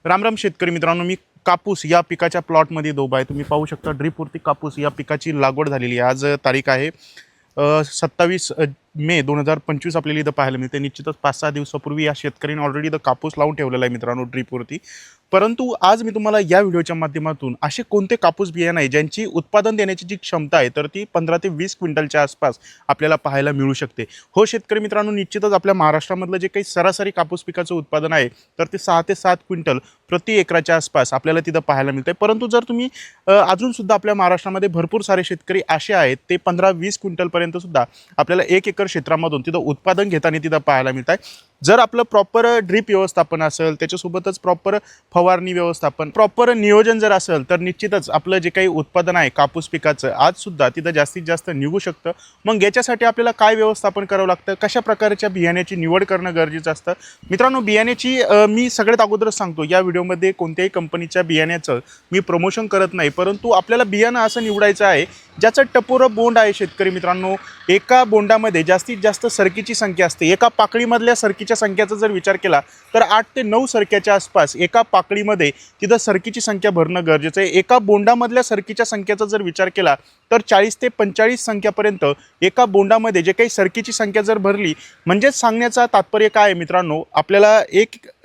राम राम शेतकरी मित्रांनो, मी कापूस या पिकाच्या प्लॉटमध्ये उभा आहे। तुम्ही पाहू शकता ड्रीपवरती कापूस या पिकाची लागवड झालेली आहे। आज तारीख आहे 27 मे 2025 आपल्याला इथं पाहायला मिळते। निश्चितच 5-6 दिवसापूर्वी या शेतकऱ्यांनी ऑलरेडी इथं कापूस लावून ठेवलेला आहे मित्रांनो ड्रीपवरती। परंतु आज मी तुम्हाला या व्हिडिओच्या माध्यमातून असे कोणते कापूस बियाणे आहे ज्यांची उत्पादन देण्याची जी क्षमता आहे तर ती 15 ते 20 क्विंटलच्या आसपास आपल्याला पाहायला मिळू शकते। हो शेतकरी मित्रांनो, निश्चितच आपल्या महाराष्ट्रामधलं जे काही सरासरी कापूस पिकाचं उत्पादन आहे तर ते 6 ते 7 क्विंटल प्रति एकराच्या आसपास आपल्याला तिथं पाहायला मिळते। परंतु जर तुम्ही अजून सुद्धा आपल्या महाराष्ट्रामध्ये भरपूर सारे शेतकरी असे आहेत ते 15-20 क्विंटलपर्यंत सुद्धा आपल्याला 1 एकर क्षेत्रामधून तिथं उत्पादन घेताना तिथं पाहायला मिळत आहे। जर आपलं प्रॉपर ड्रीप व्यवस्थापन असेल, त्याच्यासोबतच प्रॉपर फवारणी व्यवस्थापन, प्रॉपर नियोजन जर असेल तर निश्चितच आपलं जे काही उत्पादन आहे कापूस पिकाचं आज सुद्धा तिथं जास्तीत जास्त निघू शकतं। मग याच्यासाठी आपल्याला काय व्यवस्थापन करावं लागतं, कशा प्रकारच्या बियाण्याची निवड करणं गरजेचं असतं मित्रांनो। बियाण्याची मी सगळ्यात अगोदरच सांगतो, या व्हिडिओमध्ये कोणत्याही कंपनीच्या बियाण्याचं मी प्रमोशन करत नाही, परंतु आपल्याला बियाणं असं निवडायचं आहे ज्याचं टपोरं बोंड आहे। शेतकरी मित्रांनो, एका बोंडामध्ये जास्तीत जास्त सरकीची संख्या असते। एका पाकळीमधल्या सरकीच्या संख्येचा जर विचार केला तर 8 ते 9 सरक्याच्या आसपास एका पाकळीमध्ये तिथं सरकीची संख्या भरणं गरजेचं आहे। एका बोंडामधल्या सरकीच्या संख्येचा जर विचार केला तर 40 ते 45 संख्यापर्यंत एका बोंडामध्ये जे काही सरकीची संख्या जर भरली, म्हणजेच सांगण्याचा तात्पर्य काय आहे मित्रांनो, आपल्याला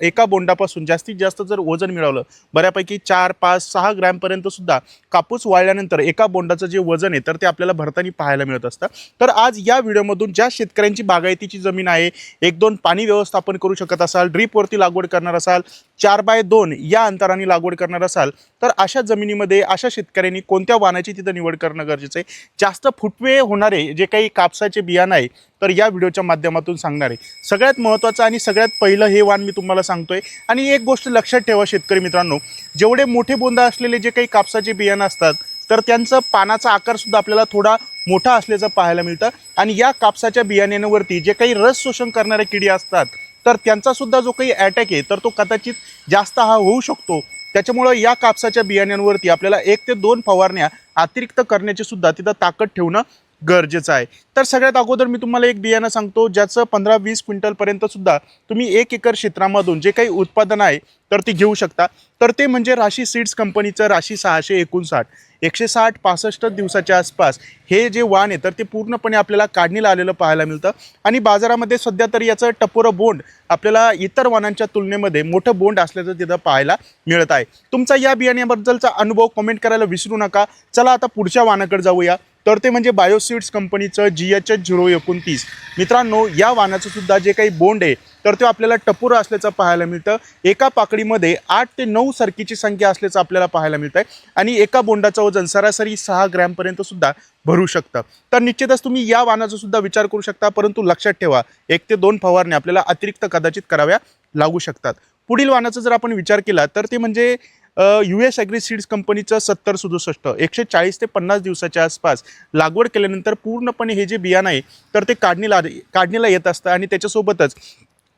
एका बोंडापासून जास्तीत जास्त जर वजन मिळवलं, बऱ्यापैकी 4, 5, 6 ग्रॅमपर्यंत सुद्धा कापूस वाळल्यानंतर एका बोंडाचं जे वजन आहे तर ते आपल्याला भरताना पाहायला मिळत असतं। तर आज या व्हिडिओमधून ज्या शेतकऱ्यांची बागायतीची जमीन आहे, 1-2 पाणी व्यवस्थापन करू शकत असाल, ड्रीपवरती लागवड करणार असाल, 4x2 या अंतराने लागवड करणार असाल तर अशा जमिनीमध्ये अशा शेतकऱ्यांनी कोणत्या वाणाची तिथं निवड करणं गरजेचं आहे, जास्त फुटवे होणारे जे काही कापसाचे बियाणं आहे तर या व्हिडिओच्या माध्यमातून सांगणार आहे। सगळ्यात महत्त्वाचं आणि सगळ्यात पहिलं हे वाण मी तुम्हाला सांगतोय। आणि एक गोष्ट लक्षात ठेवा शेतकरी मित्रांनो, जेवढे मोठे बोंड असलेले जे काही कापसाचे बियाणं असतात तर त्यांचं पानाचा आकार सुद्धा आपल्याला थोडा मोठा असल्याचं पाहायला मिळतं। आणि या कापसाच्या बियाण्यांवरती जे काही रस शोषण करणारे किडी असतात तर त्यांचा सुद्धा जो काही अटॅक आहे तर तो कदाचित जास्त हा होऊ शकतो। त्याच्यामुळं या कापसाच्या बियाण्यांवरती आपल्याला 1 ते 2 फवारण्या अतिरिक्त करण्याची सुद्धा तिथं ताकद ठेवणं गरजेचं आहे। तर सगळ्यात अगोदर मी तुम्हाला एक बियाणं सांगतो ज्याचं 15-20 क्विंटलपर्यंत सुद्धा तुम्ही 1 एकर क्षेत्रामधून जे काही उत्पादन आहे तर ते घेऊ शकता। तर ते म्हणजे राशी सीड्स कंपनीचं राशी 659, 160-65 दिवसाच्या आसपास हे जे वाण आहे तर ते पूर्णपणे आपल्याला काढणीला आलेलं पाहायला मिळतं। आणि बाजारामध्ये सध्या तरी याचं टपोरं बोंड आपल्याला इतर वाणांच्या तुलनेमध्ये मोठं बोंड असल्याचं तिथं पाहायला मिळत आहे। तुमचा या बियाण्याबद्दलचा अनुभव कमेंट करायला विसरू नका। चला आता पुढच्या वाणाकडे जाऊया, तर ते म्हणजे बायोसीड्स कंपनीचं GHH 029 मित्रांनो। या वाणाचं सुद्धा जे काही बोंड आहे तर ते आपल्याला टपोरं असल्याचं पाहायला मिळतं। एका पाकळीमध्ये 8 ते 9 सरकीची संख्या असल्याचं आपल्याला पाहायला मिळतं आहे आणि एका बोंडाचं वजन सरासरी 6 ग्रॅमपर्यंत सुद्धा भरू शकतं। तर निश्चितच तुम्ही या वाणाचा सुद्धा विचार करू शकता, परंतु लक्षात ठेवा 1 ते 2 फवारण्या आपल्याला अतिरिक्त कदाचित कराव्या लागू शकतात। पुढील वाणाचा जर आपण विचार केला तर ते म्हणजे US ॲग्री सीड्स कंपनीचं 7067, 140 ते 50 दिवसाच्या आसपास लागवड केल्यानंतर पूर्णपणे हे जे बियाणं आहे तर ते काढणीला येत असतं। आणि त्याच्यासोबतच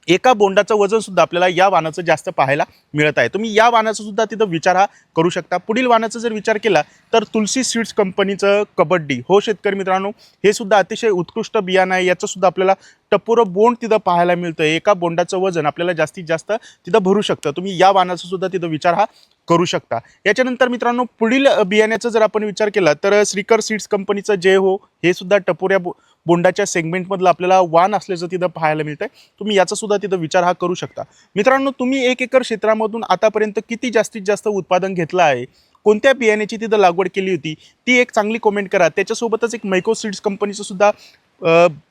एका बोंडाचं वजन सुद्धा आपल्याला या वाणाचं जास्त पाहायला मिळत आहे। तुम्ही या वाणाचा सुद्धा तिथं विचार हा करू शकता। पुढील वाणाचा जर विचार केला तर तुलसी सीड्स कंपनीचं कबड्डी। हो शेतकरी मित्रांनो, हे सुद्धा अतिशय उत्कृष्ट बियाणं आहे। याचं सुद्धा आपल्याला टपोरं बोंड तिथं पाहायला मिळतं। एका बोंडाचं वजन आपल्याला जास्तीत जास्त तिथं भरू शकतं। तुम्ही या वाणाचा सुद्धा तिथं विचार हा करू शकता। याच्यानंतर मित्रांनो पुढील बियाण्याचा जर आपण विचार केला तर श्रीकर सीड्स कंपनीचं जय हो, हे सुद्धा टपोऱ्या बोंडाच्या सेगमेंटमधलं आपल्याला वाण असल्याचं तिथं पाहायला मिळतं आहे। तुम्ही याचा सुद्धा तिथं विचार हा करू शकता। मित्रांनो, तुम्ही 1 एकर क्षेत्रामधून आतापर्यंत किती जास्तीत जास्त उत्पादन घेतलं आहे, कोणत्या बियाण्याची तिथं लागवड केली होती ती एक चांगली कमेंट करा। त्याच्यासोबतच एक मैको सीड्स कंपनीचं सुद्धा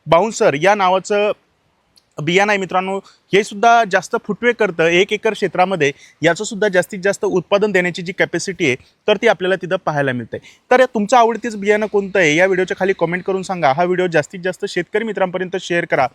बाउन्सर या नावाचं बियाणं आहे मित्रांनो। हे सुद्धा जास्त फुटवे करतं 1 एकर क्षेत्रामध्ये, याचं सुद्धा जास्तीत जास्त उत्पादन देण्याची जी कॅपॅसिटी आहे तर ती आपल्याला तिथं पाहायला मिळते। तर तुमचं आवडतीच बियाणं कोणतं आहे या व्हिडिओच्या खाली कमेंट करून सांगा। हा व्हिडिओ जास्तीत जास्त शेतकरी मित्रांपर्यंत शेअर करा।